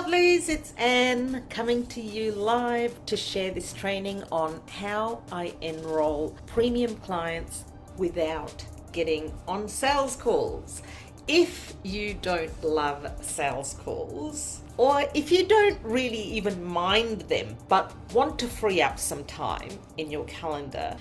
lovelies, it's Anne coming to you live to share this training on how I enroll premium clients without getting on sales calls. If you don't love sales calls, or if you don't really even mind them but want to free up some time in your calendar,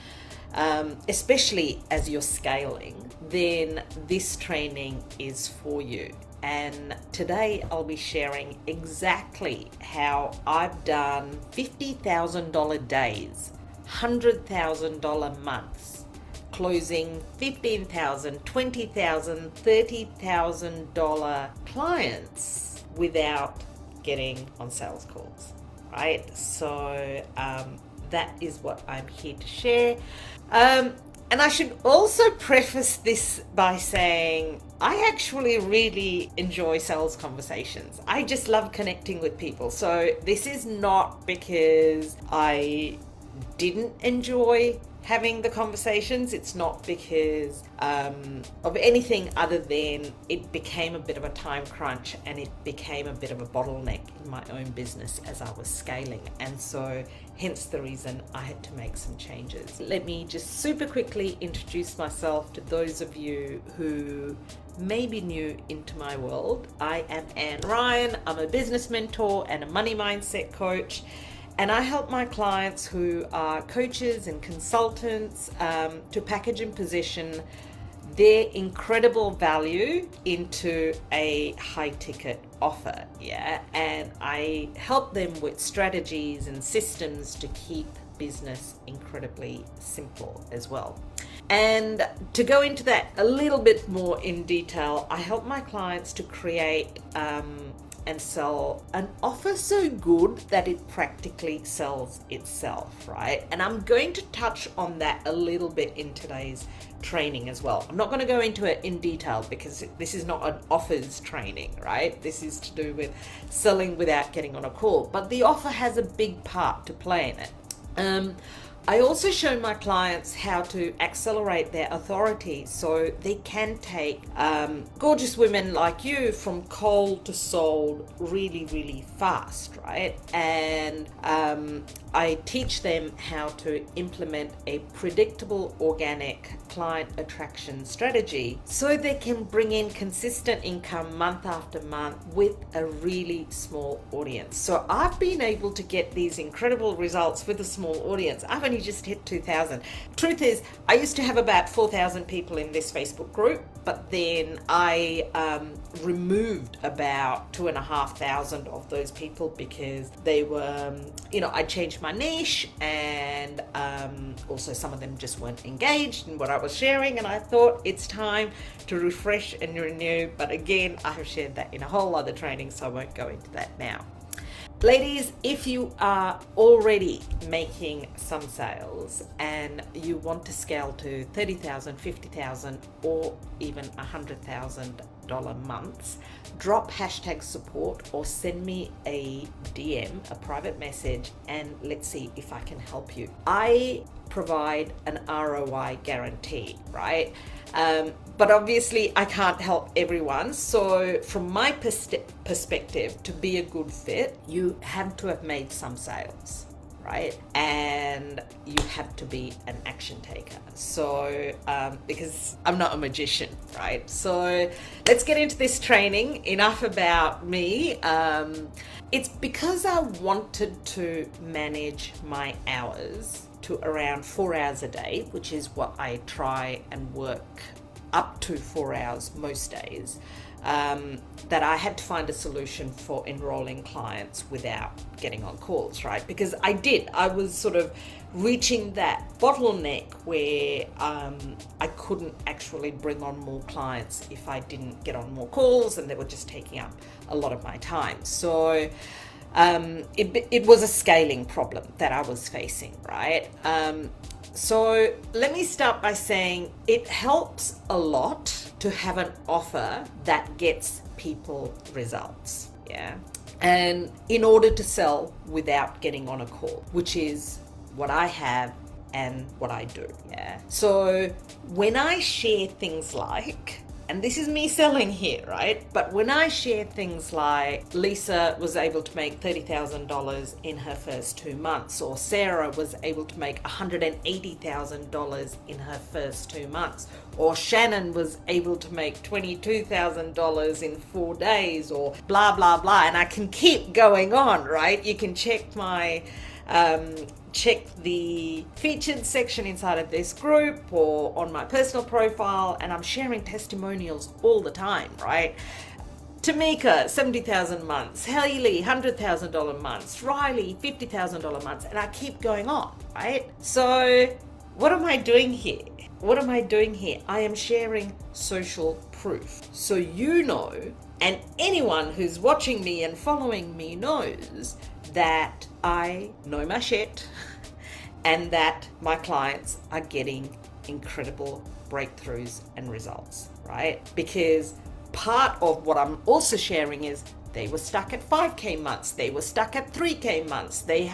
especially as you're scaling, then this training is for you. And today I'll be sharing exactly how I've done $50,000 days, $100,000 months, closing $15,000, $20,000, $30,000 clients without getting on sales calls, right? So that is what I'm here to share. And I should also preface this by saying I actually really enjoy sales conversations. I just love connecting with people. So this is not because I didn't enjoy having the conversations. It's not because of anything other than it became a bit of a time crunch and it became a bit of a bottleneck in my own business as I was scaling. And so hence the reason I had to make some changes. Let me just super quickly introduce myself to those of you who may be new into my world. I am Anne Ryan. I'm a business mentor and a money mindset coach. And I help my clients who are coaches and consultants to package and position their incredible value into a high ticket offer. And I help them with strategies and systems to keep business incredibly simple as well. And to go into that a little bit more in detail, I help my clients to create and sell an offer so good that it practically sells itself, right? And I'm going to touch on that a little bit in today's training as well. I'm not going to go into it in detail because this is not an offers training, right? This is to do with selling without getting on a call, but the offer has a big part to play in it. I also show my clients how to accelerate their authority so they can take gorgeous women like you from cold to sold really, really fast, right? And I teach them how to implement a predictable, organic client attraction strategy so they can bring in consistent income month after month with a really small audience. So I've been able to get these incredible results with a small audience. I've only just hit 2,000. Truth is, I used to have about 4,000 people in this Facebook group, but then I removed about 2,500 of those people because they were, I changed my niche, and also some of them just weren't engaged in what I was sharing, and I thought it's time to refresh and renew. But again, I have shared that in a whole other training, so I won't go into that now. Ladies, if you are already making some sales and you want to scale to $30,000, $50,000, or even $100,000 months, drop #support or send me a DM, a private message, and let's see if I can help you. I provide an ROI guarantee, right? But obviously I can't help everyone. So from my perspective, to be a good fit, you have to have made some sales, right? And you have to be an action taker. So because I'm not a magician, right? So let's get into this training. Enough about me. It's because I wanted to manage my hours to around 4 hours a day, which is what I try and work up to 4 hours most days, that I had to find a solution for enrolling clients without getting on calls, right? Because I was sort of reaching that bottleneck where I couldn't actually bring on more clients if I didn't get on more calls, and they were just taking up a lot of my time. So it was a scaling problem that I was facing, right? So let me start by saying it helps a lot to have an offer that gets people results, and in order to sell without getting on a call, which is what I have and what I do. So when I share things like and this is me selling here, right? But when I share things like Lisa was able to make $30,000 in her first 2 months, or Sarah was able to make $180,000 in her first 2 months, or Shannon was able to make $22,000 in 4 days, or blah, blah, blah. And I can keep going on, right? You can check my check the featured section inside of this group or on my personal profile, and I'm sharing testimonials all the time, right? Tamika, 70,000 months, Haley, $100,000 months, Riley, $50,000 months, and I keep going on, right? So what am I doing here? What am I doing here? I am sharing social proof. So you know, and anyone who's watching me and following me knows that I know my shit and that my clients are getting incredible breakthroughs and results, right? Because part of what I'm also sharing is they were stuck at 5K months, they were stuck at 3K months, they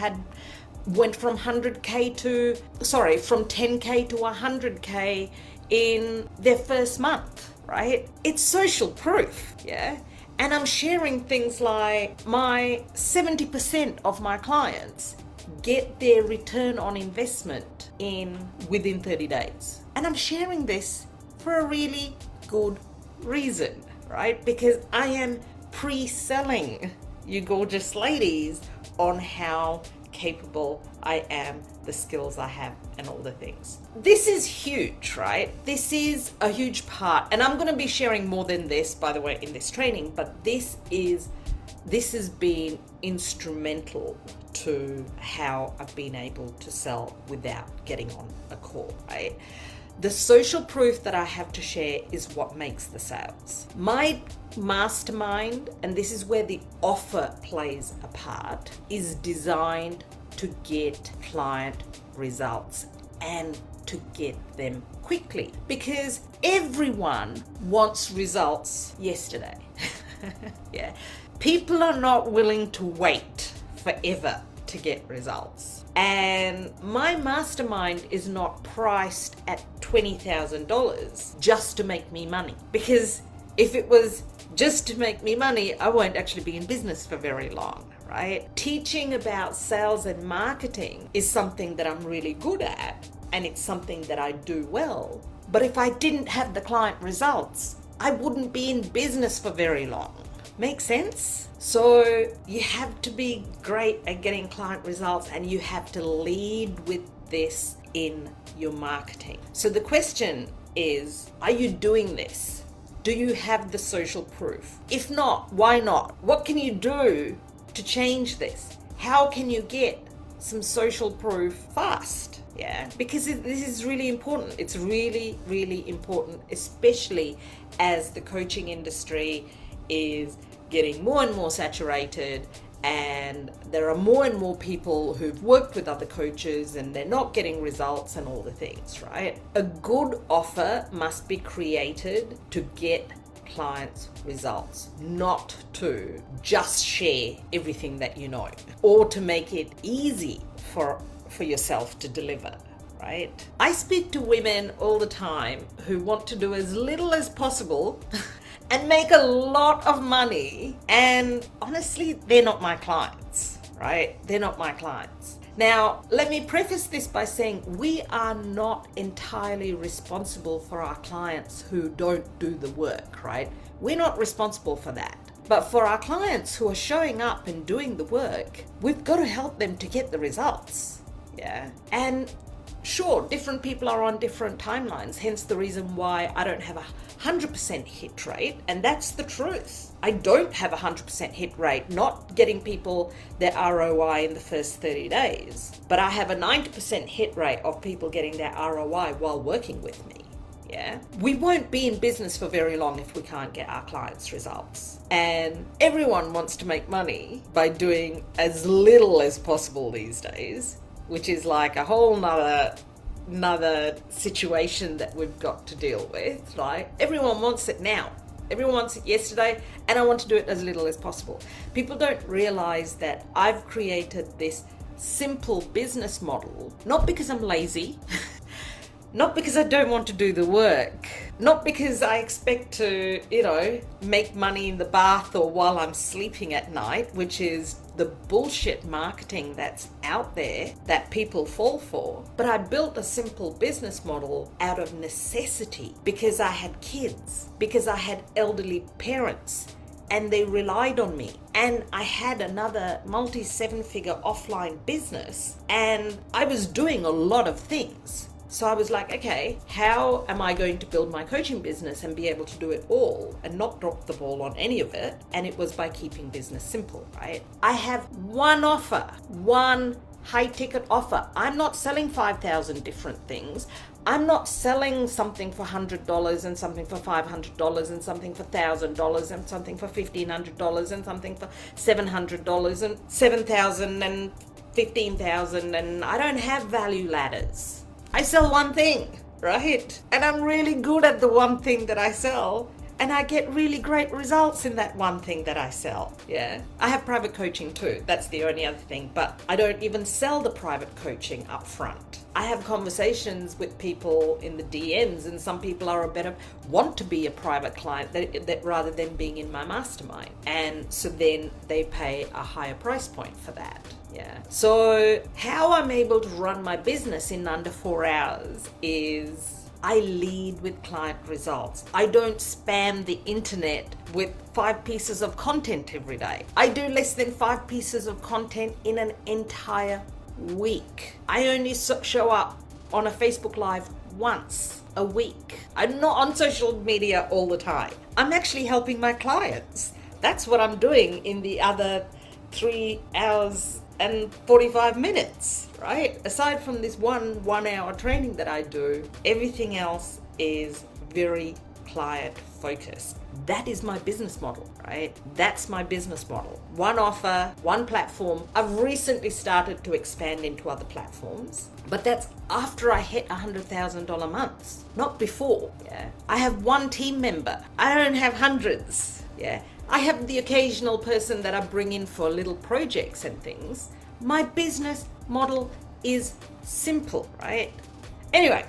went from 10K to 100K in their first month, right? It's social proof, yeah? And I'm sharing things like my 70% of my clients get their return on investment within 30 days. And I'm sharing this for a really good reason, right? Because I am pre-selling you gorgeous ladies on how capable I am, the skills I have, and all the things. This is huge, right? This is a huge part, and I'm going to be sharing more than this, by the way, in this training, but this has been instrumental to how I've been able to sell without getting on a call, right? The social proof that I have to share is what makes the sales. My mastermind, and this is where the offer plays a part, is designed to get client results and to get them quickly, because everyone wants results yesterday. Yeah. People are not willing to wait forever to get results. And my mastermind is not priced at $20,000 just to make me money. Because if it was just to make me money, I won't actually be in business for very long, right? Teaching about sales and marketing is something that I'm really good at, and it's something that I do well. But if I didn't have the client results, I wouldn't be in business for very long. Make sense? So you have to be great at getting client results, and you have to lead with this in your marketing. So the question is, are you doing this? Do you have the social proof? If not, why not? What can you do to change this? How can you get some social proof fast? Yeah, because this is really important. It's really, really important, especially as the coaching industry is getting more and more saturated, and there are more and more people who've worked with other coaches and they're not getting results and all the things, right? A good offer must be created to get clients results, not to just share everything that you know, or to make it easy for yourself to deliver, right? I speak to women all the time who want to do as little as possible and make a lot of money, and honestly, they're not my clients, right? They're not my clients. Now, let me preface this by saying we are not entirely responsible for our clients who don't do the work, right? We're not responsible for that. But for our clients who are showing up and doing the work, we've got to help them to get the results, yeah? And sure, different people are on different timelines, hence the reason why I don't have a 100% hit rate, and that's the truth. I don't have a 100% hit rate, not getting people their ROI in the first 30 days, but I have a 90% hit rate of people getting their ROI while working with me. Yeah, we won't be in business for very long if we can't get our clients results. And everyone wants to make money by doing as little as possible these days, which is like a whole nother situation that we've got to deal with, right? Everyone wants it now. Everyone wants it yesterday, and I want to do it as little as possible. People don't realize that I've created this simple business model, not because I'm lazy, not because I don't want to do the work, Not because I expect to, make money in the bath or while I'm sleeping at night, which is the bullshit marketing that's out there that people fall for. But I built a simple business model out of necessity because I had kids, because I had elderly parents, and they relied on me. And I had another multi-seven-figure offline business, and I was doing a lot of things. So I was like, okay, how am I going to build my coaching business and be able to do it all and not drop the ball on any of it? And it was by keeping business simple, right? I have one offer, one high-ticket offer. I'm not selling 5,000 different things. I'm not selling something for $100 and something for $500 and something for $1,000 and something for $1,500 and something for $700 and $7,000 and $15,000, and I don't have value ladders. I sell one thing, right? And I'm really good at the one thing that I sell, and I get really great results in that one thing that I sell. Yeah. I have private coaching too. That's the only other thing, but I don't even sell the private coaching up front. I have conversations with people in the DMs, and some people want to be a private client that rather than being in my mastermind. And so then they pay a higher price point for that. Yeah. So how I'm able to run my business in under 4 hours is I lead with client results. I don't spam the internet with 5 pieces of content every day. I do less than 5 pieces of content in an entire week. I only show up on a Facebook Live once a week. I'm not on social media all the time. I'm actually helping my clients. That's what I'm doing in the other 3 hours and 45 minutes, right? Aside from this one hour training that I do, everything else is very client focused. That is my business model, right? That's my business model. One offer, one platform. I've recently started to expand into other platforms, but that's after I hit $100,000 months, not before. Yeah. I have one team member. I don't have hundreds. Yeah. I have the occasional person that I bring in for little projects and things. My business model is simple, right? Anyway,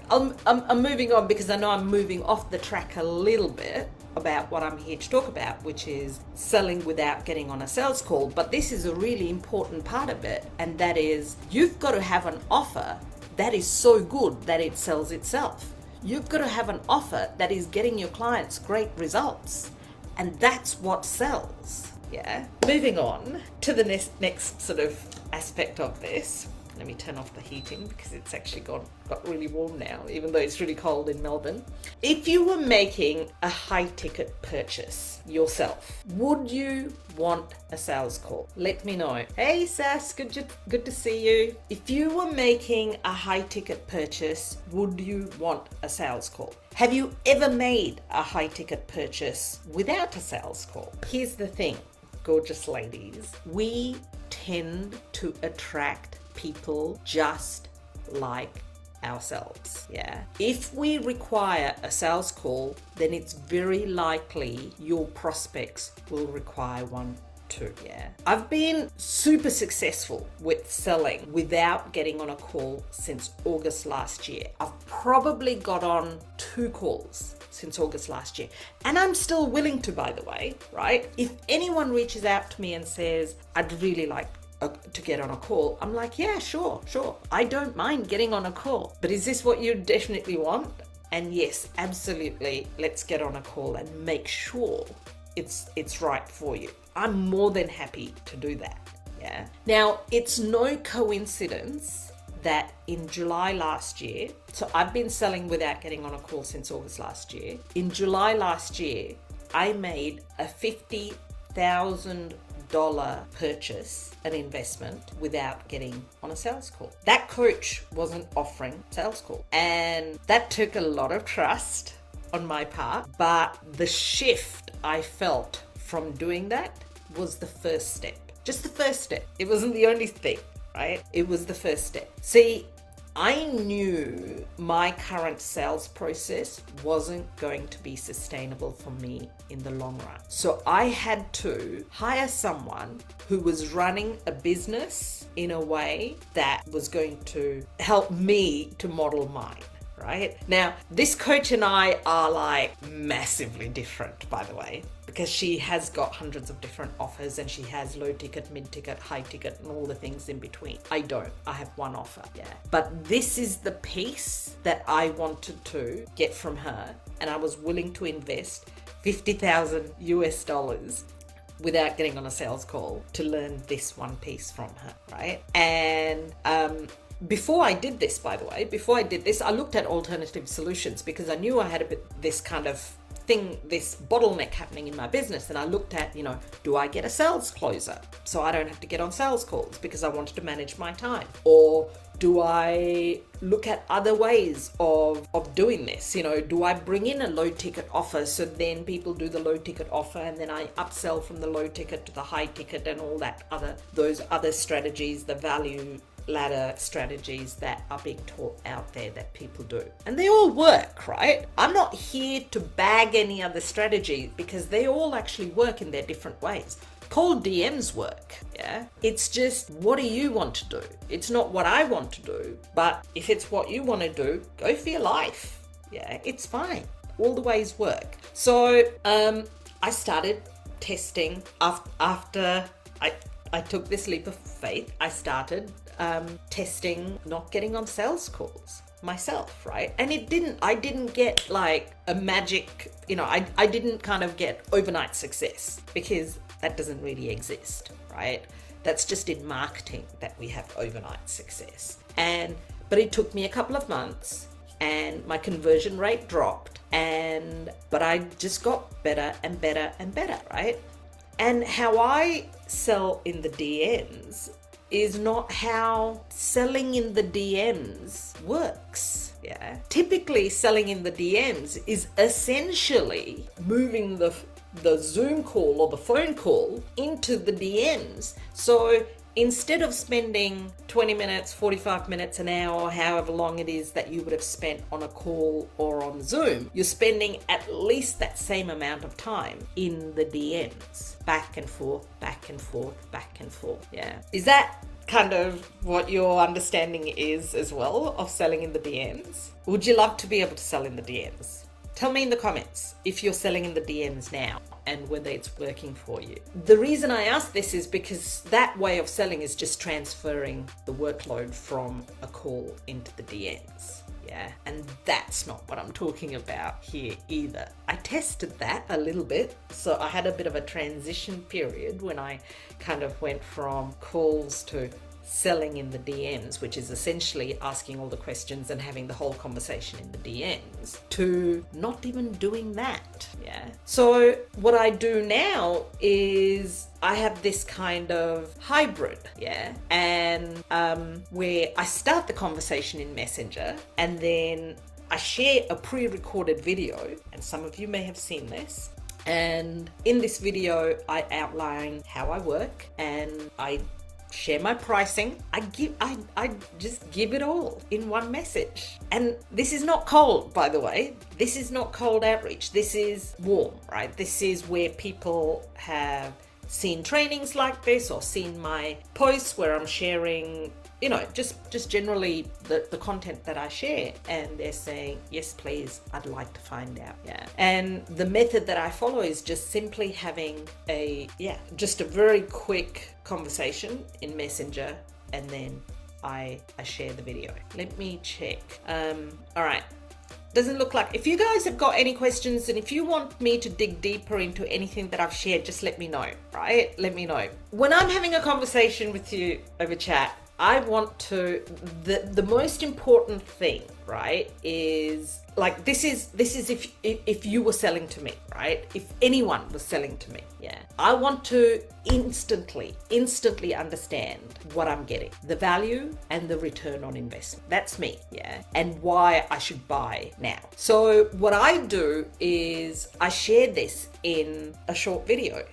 I'm moving on because I know I'm moving off the track a little bit about what I'm here to talk about, which is selling without getting on a sales call. But this is a really important part of it, and that is you've got to have an offer that is so good that it sells itself. You've got to have an offer that is getting your clients great results. And that's what sells. Yeah. Moving on to the next sort of aspect of this. Let me turn off the heating because it's actually got really warm now, even though it's really cold in Melbourne. If you were making a high ticket purchase yourself, would you want a sales call? Let me know. Hey Sass, good to see you. If you were making a high ticket purchase, would you want a sales call? Have you ever made a high ticket purchase without a sales call? Here's the thing, gorgeous ladies. We tend to attract people just like ourselves. Yeah. If we require a sales call, then it's very likely your prospects will require one too. Yeah. I've been super successful with selling without getting on a call since August last year. I've probably got on 2 calls since August last year. And I'm still willing to, by the way, right? If anyone reaches out to me and says, I'd really like to get on a call, I'm like, yeah, sure. I don't mind getting on a call. But is this what you definitely want? And yes, absolutely. Let's get on a call and make sure it's right for you. I'm more than happy to do that. Yeah. Now, it's no coincidence that in July last year, so I've been selling without getting on a call since August last year. In July last year, I made a $50,000 purchase, an investment, without getting on a sales call. That coach wasn't offering sales call, and that took a lot of trust on my part, but the shift I felt from doing that was the first step. Just the first step. It wasn't the only thing, right? It was the first step. See, I knew my current sales process wasn't going to be sustainable for me in the long run. So I had to hire someone who was running a business in a way that was going to help me to model mine. right? Now, this coach and I are like massively different, by the way, because she has got hundreds of different offers and she has low ticket, mid ticket, high ticket, and all the things in between. I don't. I have one offer. Yeah. But this is the piece that I wanted to get from her, and I was willing to invest $50,000 without getting on a sales call to learn this one piece from her, right? And before I did this, by the way, I looked at alternative solutions because I knew I had a bit this kind of thing, this bottleneck happening in my business. And I looked at, do I get a sales closer so I don't have to get on sales calls because I wanted to manage my time? Or do I look at other ways of doing this? Do I bring in a low ticket offer so then people do the low ticket offer and then I upsell from the low ticket to the high ticket and all that those other strategies, the value ladder strategies that are being taught out there that people do. And they all work, right? I'm not here to bag any other strategy because they all actually work in their different ways. Cold DMs work, yeah? It's just, what do you want to do? It's not what I want to do, but if it's what you want to do, go for your life. Yeah, it's fine. All the ways work. So I started testing after I took this leap of faith. I started testing not getting on sales calls myself, right? And I didn't get like a magic, I didn't kind of get overnight success because that doesn't really exist, right? That's just in marketing that we have overnight success. But it took me a couple of months and my conversion rate dropped but I just got better and better and better, right? And how I sell in the DMs is not how selling in the DMs works. Yeah. Typically, selling in the DMs is essentially moving the Zoom call or the phone call into the DMs. So instead of spending 20 minutes, 45 minutes, an hour, however long it is that you would have spent on a call or on Zoom, you're spending at least that same amount of time in the DMs. Back and forth, back and forth, back and forth. Yeah. Is that kind of what your understanding is as well of selling in the DMs? Would you love to be able to sell in the DMs? Tell me in the comments if you're selling in the DMs now and whether it's working for you. The reason I ask this is because that way of selling is just transferring the workload from a call into the DMs. Yeah, and that's not what I'm talking about here either. I tested that a little bit. So I had a bit of a transition period when I kind of went from calls to selling in the DMs, which is essentially asking all the questions and having the whole conversation in the DMs, to not even doing that. Yeah. So what I do now is I have this kind of hybrid, yeah, and where I start the conversation in Messenger and then I share a pre-recorded video, and some of you may have seen this. And in this video, I outline how I work and I share my pricing. I just give it all in one message. And this is not cold, by the way. This is not cold outreach. This is warm, right? This is where people have seen trainings like this or seen my posts where I'm sharing, just generally the content that I share, and they're saying, yes, please, I'd like to find out. Yeah. And the method that I follow is just simply having just a very quick conversation in Messenger, and then I share the video. Let me check. All right. Doesn't look like. If you guys have got any questions and if you want me to dig deeper into anything that I've shared, just let me know, right? Let me know. When I'm having a conversation with you over chat, I want to, the most important thing, right, is like, this is if you were selling to me, right? If anyone was selling to me, yeah. I want to instantly understand what I'm getting, the value and the return on investment. That's me, yeah. And why I should buy now. So what I do is I share this in a short video.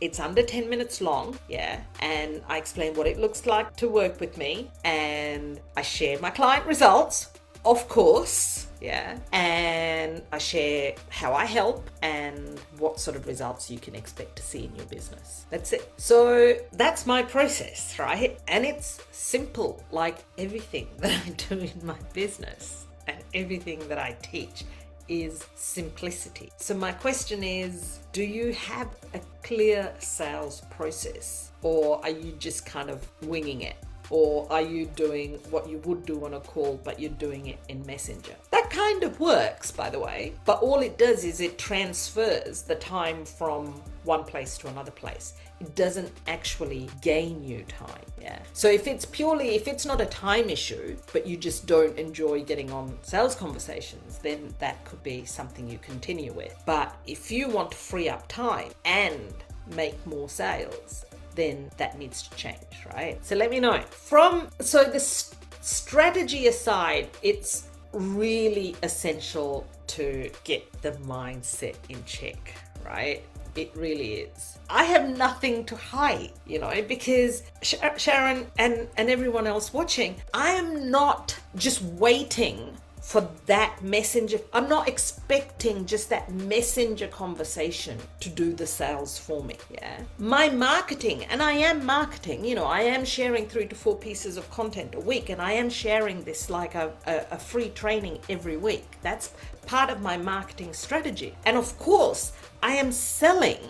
It's under 10 minutes long, yeah, and I explain what it looks like to work with me, and I share my client results, of course, yeah, and I share how I help and what sort of results you can expect to see in your business. That's it. So that's my process, right? And it's simple, like everything that I do in my business. and everything that I teach is simplicity. So my question is, do you have a clear sales process, or are you just kind of winging it? Or are you doing what you would do on a call, but you're doing it in Messenger? That kind of works, by the way, but all it does is it transfers the time from one place to another place. It doesn't actually gain you time. Yeah. So if it's not a time issue, but you just don't enjoy getting on sales conversations, then that could be something you continue with. But if you want to free up time and make more sales, then that needs to change, right? So let me know. So the strategy aside, it's really essential to get the mindset in check, right? It really is. I have nothing to hide, because Sharon and everyone else watching, I am not just waiting for that messenger. I'm not expecting just that messenger conversation to do the sales for me. Yeah. My marketing, and I am marketing, I am sharing 3 to 4 pieces of content a week, and I am sharing this like a free training every week. That's part of my marketing strategy. And of course, I am selling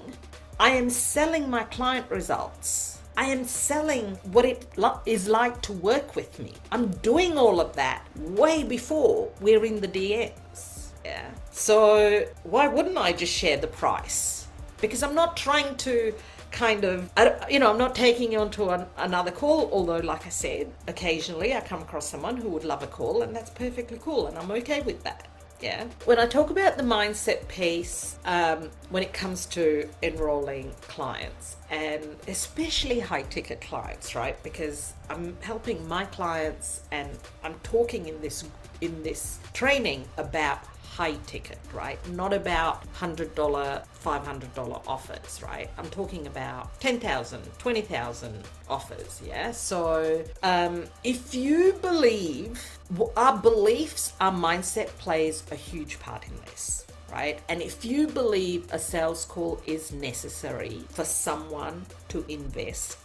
my client results. I am selling what it is like to work with me. I'm doing all of that way before we're in the DMs. Yeah. So why wouldn't I just share the price? Because I'm not trying to I'm not taking you onto another call, although like I said, occasionally I come across someone who would love a call, and that's perfectly cool, and I'm okay with that. Yeah. When I talk about the mindset piece, when it comes to enrolling clients, and especially high ticket clients, right? Because I'm helping my clients, and I'm talking in this training about high ticket, right? Not about $100, $500 offers, right? I'm talking about 10,000, 20,000 offers, yeah? So if you believe, our beliefs, our mindset plays a huge part in this, right? And if you believe a sales call is necessary for someone to invest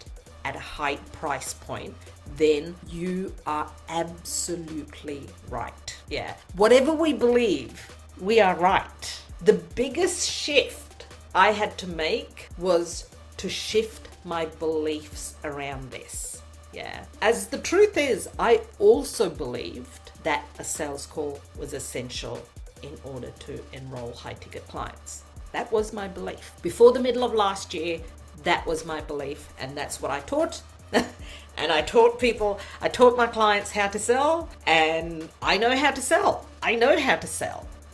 at a high price point, then you are absolutely right. Yeah. Whatever we believe, we are right. The biggest shift I had to make was to shift my beliefs around this. Yeah. As the truth is, I also believed that a sales call was essential in order to enroll high ticket clients. That was my belief. Before the middle of last year, that was my belief, and that's what I taught. And I taught my clients how to sell, and I know how to sell.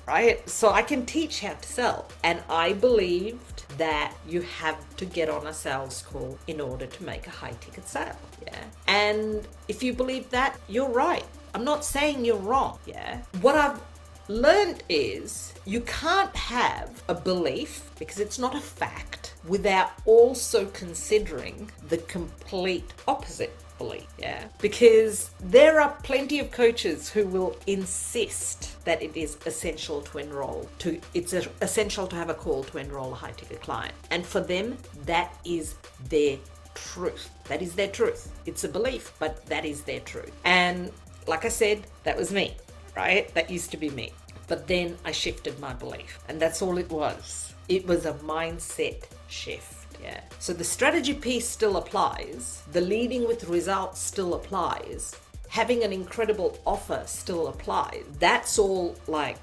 Right? So I can teach how to sell. And I believed that you have to get on a sales call in order to make a high ticket sale. Yeah. And if you believe that, you're right. I'm not saying you're wrong. Yeah. What I've learned is you can't have a belief, because it's not a fact, without also considering the complete opposite belief. Yeah. Because there are plenty of coaches who will insist that it is essential to enroll, it's essential to have a call to enroll a high ticket client. And for them, that is their truth. That is their truth. It's a belief, but that is their truth. And like I said, that was me, right? That used to be me. But then I shifted my belief, and that's all it was. It was a mindset shift. Yeah. So the strategy piece still applies. The leading with results still applies. Having an incredible offer still applies. That's all like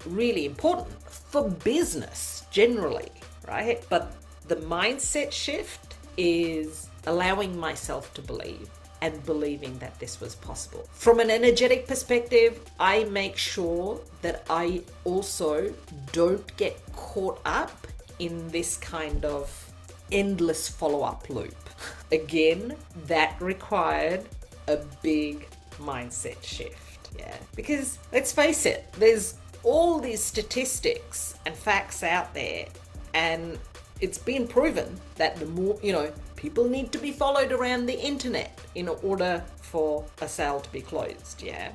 really important for business generally, right? But the mindset shift is allowing myself to believe and believing that this was possible. From an energetic perspective, I make sure that I also don't get caught up in this kind of endless follow-up loop. Again, that required a big mindset shift. Yeah. Because let's face it, there's all these statistics and facts out there, and it's been proven that the more, people need to be followed around the internet in order for a sale to be closed. Yeah.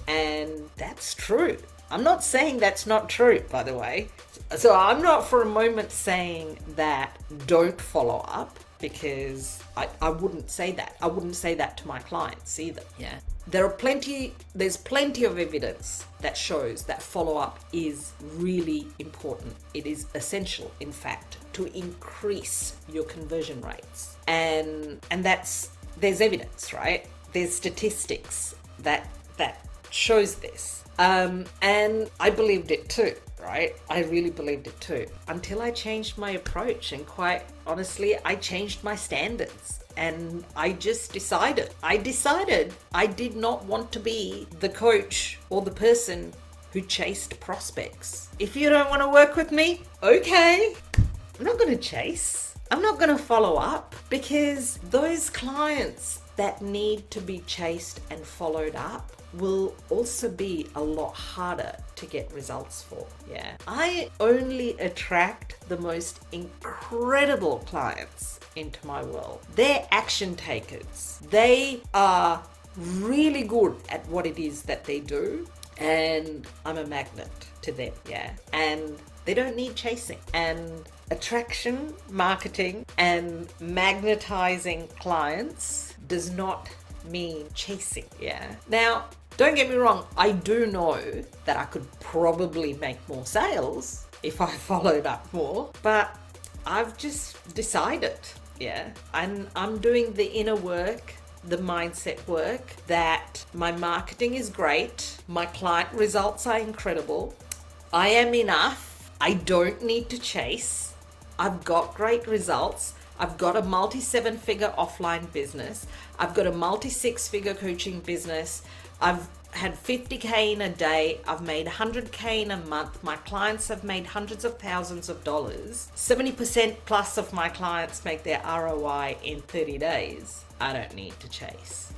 And that's true. I'm not saying that's not true, by the way. So I'm not for a moment saying that don't follow up, because I wouldn't say that. I wouldn't say that to my clients either. Yeah. there's plenty of evidence that shows that follow-up is really important. It is essential, in fact, to increase your conversion rates. And there's evidence, right? There's statistics that shows this. And I believed it too, right? I really believed it too, until I changed my approach, and quite honestly, I changed my standards. And I just decided I did not want to be the coach or the person who chased prospects. If you don't want to work with me, okay, I'm not going to chase. I'm not going to follow up, because those clients that need to be chased and followed up will also be a lot harder to get results for. Yeah. I only attract the most incredible clients into my world. They're action takers. They are really good at what it is that they do, and I'm a magnet to them. Yeah. And they don't need chasing. And attraction, marketing, and magnetizing clients does not mean chasing. Yeah. Now, don't get me wrong, I do know that I could probably make more sales if I followed up more, but I've just decided, yeah, and I'm doing the inner work, the mindset work, that my marketing is great, my client results are incredible, I am enough, I don't need to chase, I've got great results, I've got a multi-7-figure offline business, I've got a multi-6-figure coaching business, I've had 50K in a day, I've made 100K in a month, my clients have made hundreds of thousands of dollars, 70% plus of my clients make their ROI in 30 days. I don't need to chase.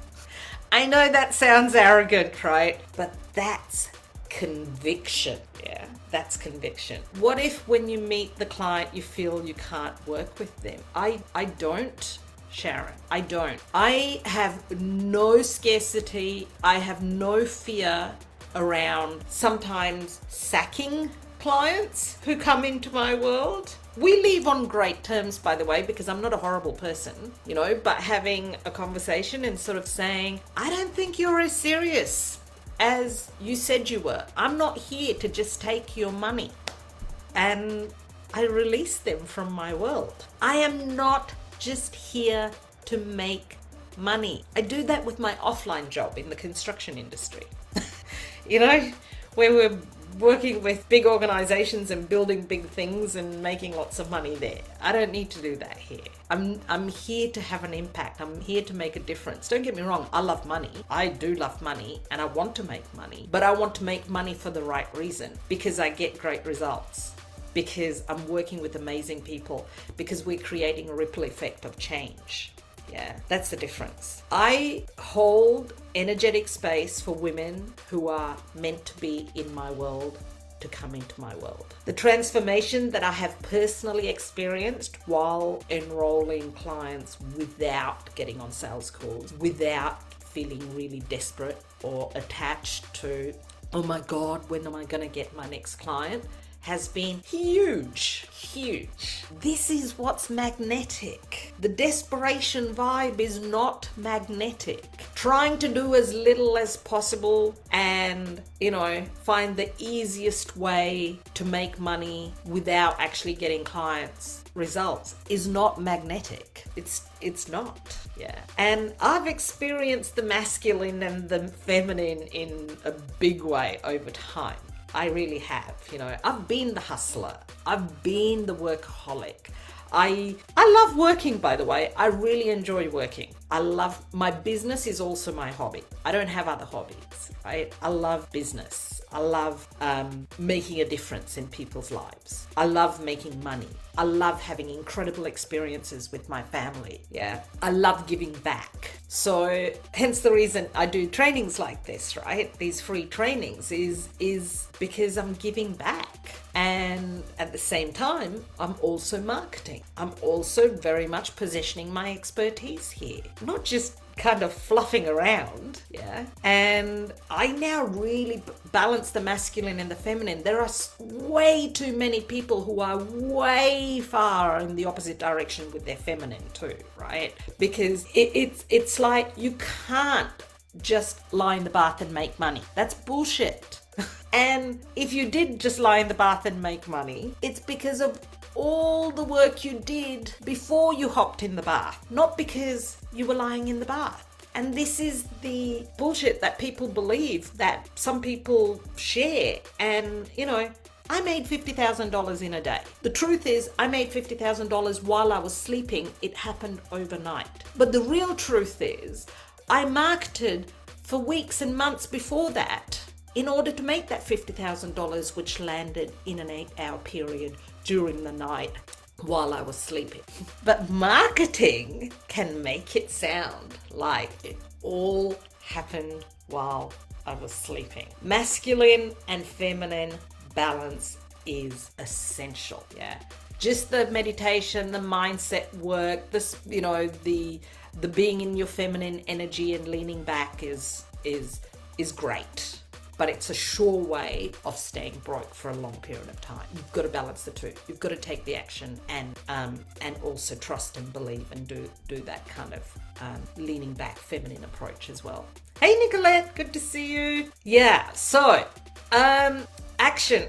I know that sounds arrogant, right? But that's conviction. Yeah, that's conviction. What if when you meet the client you feel you can't work with them? I don't, Sharon. I don't. I have no scarcity. I have no fear around sometimes sacking clients who come into my world. We leave on great terms, by the way, because I'm not a horrible person, but having a conversation and sort of saying, I don't think you're as serious as you said you were. I'm not here to just take your money. And I release them from my world. I am not just here to make money. I do that with my offline job in the construction industry. Where we're working with big organizations and building big things and making lots of money there. I don't need to do that here. I'm here to have an impact. I'm here to make a difference. Don't get me wrong, I love money. I do love money and I want to make money, but I want to make money for the right reason, because I get great results, because I'm working with amazing people, because we're creating a ripple effect of change. Yeah, that's the difference. I hold energetic space for women who are meant to be in my world to come into my world. The transformation that I have personally experienced while enrolling clients without getting on sales calls, without feeling really desperate or attached to, oh my God, when am I going to get my next client, has been huge. This is what's magnetic. The desperation vibe is not magnetic. Trying to do as little as possible and, find the easiest way to make money without actually getting clients results is not magnetic. It's not. Yeah. And I've experienced the masculine and the feminine in a big way over time. I really have, I've been the hustler. I've been the workaholic. I love working, by the way. I really enjoy working. My business is also my hobby. I don't have other hobbies, right? I love business. I love making a difference in people's lives. I love making money. I love having incredible experiences with my family. Yeah. I love giving back. So hence the reason I do trainings like this, right? These free trainings is because I'm giving back. And at the same time, I'm also marketing. I'm also very much positioning my expertise here, not just kind of fluffing around. Yeah. And I now really balance the masculine and the feminine. There are way too many people who are way far in the opposite direction with their feminine too, right? Because it's like you can't just lie in the bath and make money. That's bullshit. And if you did just lie in the bath and make money, it's because of all the work you did before you hopped in the bath, not because you were lying in the bath. And this is the bullshit that people believe, that some people share. And, I made $50,000 in a day. The truth is, I made $50,000 while I was sleeping. It happened overnight. But the real truth is, I marketed for weeks and months before that in order to make that $50,000, which landed in an 8-hour period during the night while I was sleeping. But marketing can make it sound like it all happened while I was sleeping. Masculine and feminine balance is essential. Yeah. Just the meditation, the mindset work, the being in your feminine energy and leaning back is great. But it's a sure way of staying broke for a long period of time. You've got to balance the two. You've got to take the action and also trust and believe and do that kind of leaning back feminine approach as well. Hey Nicolette, good to see you. Yeah, so action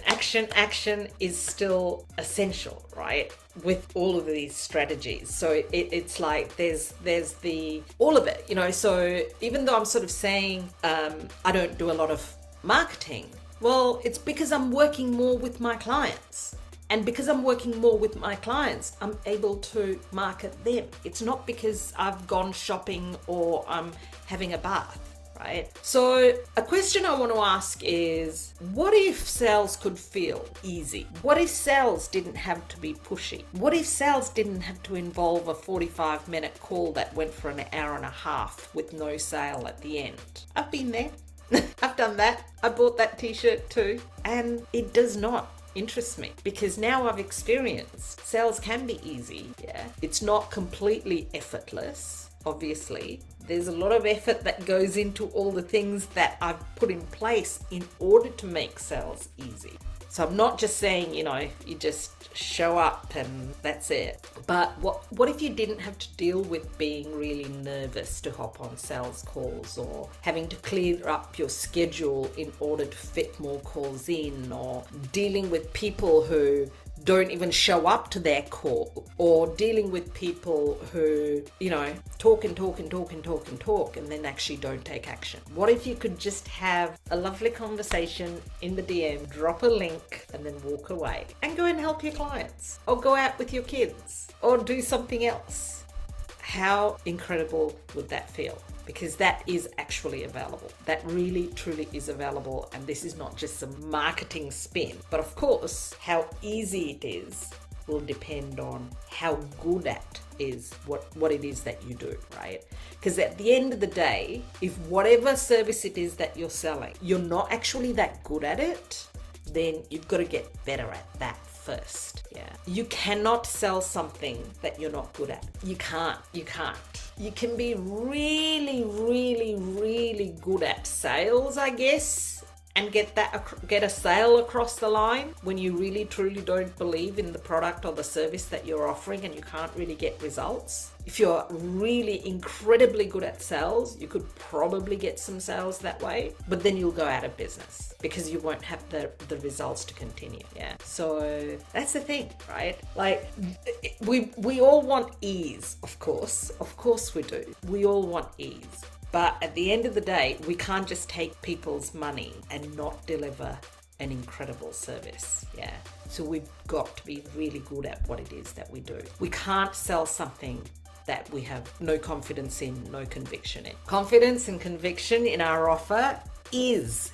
is still essential, right? With all of these strategies. So it's like there's the all of it, so even though I'm sort of saying I don't do a lot of marketing, well, it's because I'm working more with my clients. And because I'm working more with my clients, I'm able to market them. It's not because I've gone shopping or I'm having a bath, right? So a question I want to ask is, what if sales could feel easy? What if sales didn't have to be pushy? What if sales didn't have to involve a 45-minute call that went for an hour and a half with no sale at the end? I've been there. I've done that. I bought that t-shirt too. And it does not interest me because now I've experienced sales can be easy. Yeah. It's not completely effortless, obviously. There's a lot of effort that goes into all the things that I've put in place in order to make sales easy. So I'm not just saying, you just show up and that's it. But what if you didn't have to deal with being really nervous to hop on sales calls, or having to clear up your schedule in order to fit more calls in, or dealing with people who don't even show up to their call, or dealing with people who, talk and then actually don't take action? What if you could just have a lovely conversation in the DM, drop a link, and then walk away and go and help your clients, or go out with your kids, or do something else? How incredible would that feel? Because that is actually available. That really, truly is available. And this is not just some marketing spin. But of course, how easy it is will depend on how good at is what it is that you do, right? Because at the end of the day, if whatever service it is that you're selling, you're not actually that good at it, then you've got to get better at that first. Yeah. You cannot sell something that you're not good at. You can't. You can be really, really, really good at sales, I guess, and get a sale across the line when you really, truly don't believe in the product or the service that you're offering and you can't really get results. If you're really incredibly good at sales, you could probably get some sales that way, but then you'll go out of business because you won't have the results to continue. Yeah. So that's the thing, right? Like we all want ease, of course we do. We all want ease. But at the end of the day, we can't just take people's money and not deliver an incredible service. Yeah. So we've got to be really good at what it is that we do. We can't sell something that we have no confidence in, no conviction in. Confidence and conviction in our offer is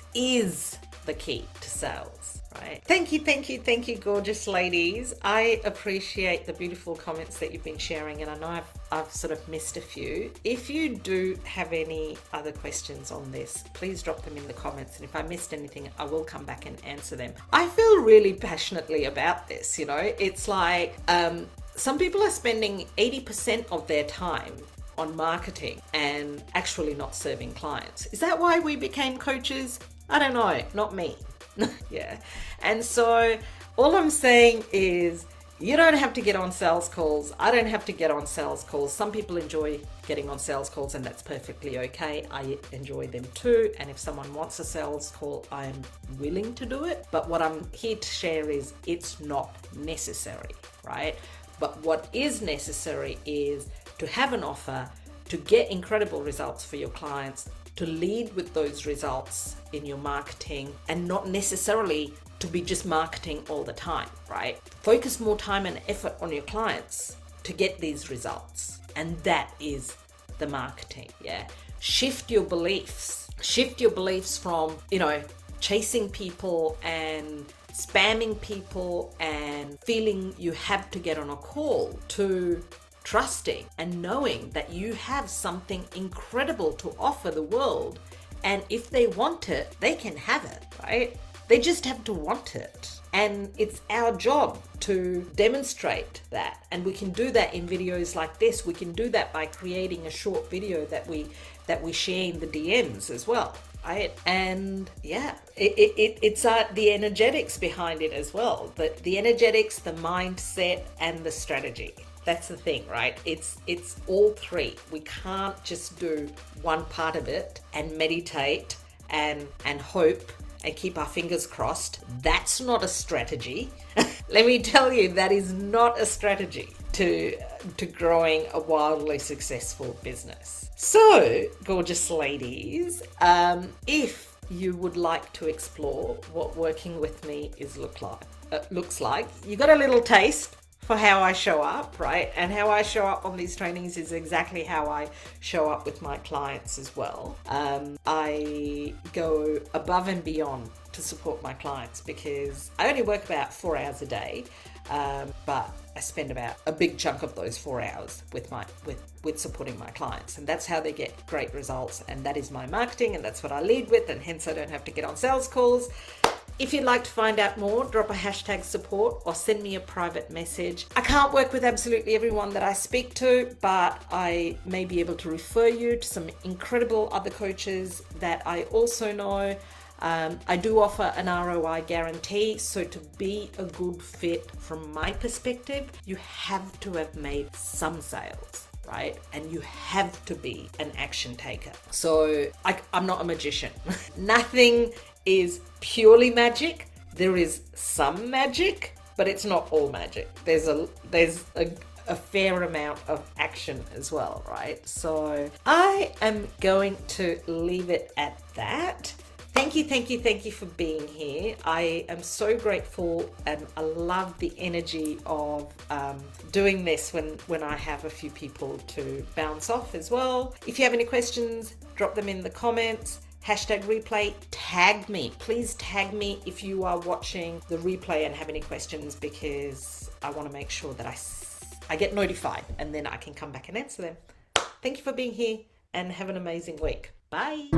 the key to sales, right? Thank you, gorgeous ladies. I appreciate the beautiful comments that you've been sharing, and I know I've sort of missed a few. If you do have any other questions on this, please drop them in the comments, and if I missed anything, I will come back and answer them. I feel really passionately about this, It's like some people are spending 80% of their time on marketing and actually not serving clients. Is that why we became coaches? I don't know, not me. Yeah. And so all I'm saying is You don't have to get on sales calls. I don't have to get on sales calls. Some people enjoy getting on sales calls, and that's perfectly okay. I enjoy them too. And if someone wants a sales call, I am willing to do it. But what I'm here to share is it's not necessary, right? But what is necessary is to have an offer, to get incredible results for your clients, to lead with those results in your marketing, and not necessarily to be just marketing all the time, right? Focus more time and effort on your clients to get these results. And that is the marketing, yeah? Shift your beliefs. Shift your beliefs from, chasing people and spamming people and feeling you have to get on a call to trusting and knowing that you have something incredible to offer the world. And if they want it, they can have it, right? They just have to want it. And it's our job to demonstrate that. And we can do that in videos like this. We can do that by creating a short video that we share in the DMs as well. Right? And yeah, it's the energetics behind it as well. The energetics, the mindset, and the strategy. That's the thing, right? It's all three. We can't just do one part of it and meditate and hope and keep our fingers crossed. That's not a strategy. Let me tell you, that is not a strategy to growing a wildly successful business. So, gorgeous ladies, if you would like to explore what working with me looks like, you got a little taste for how I show up, right? And how I show up on these trainings is exactly how I show up with my clients as well. I go above and beyond to support my clients because I only work about 4 hours a day, but I spend about a big chunk of those 4 hours with supporting my clients, and that's how they get great results. And that is my marketing, and that's what I lead with, and hence I don't have to get on sales calls. If you'd like to find out more, drop a hashtag support or send me a private message. I can't work with absolutely everyone that I speak to, but I may be able to refer you to some incredible other coaches that I also know. I do offer an ROI guarantee, so to be a good fit from my perspective, you have to have made some sales, right? And you have to be an action taker. So I'm not a magician. Nothing is purely magic. There is some magic, but it's not all magic. There's a fair amount of action as well, right? So I am going to leave it at that. Thank you for being here. I am so grateful, and I love the energy of doing this when I have a few people to bounce off as well. If you have any questions, drop them in the comments. Hashtag replay, tag me. Please tag me if you are watching the replay and have any questions, because I want to make sure that I get notified and then I can come back and answer them. Thank you for being here and have an amazing week. Bye.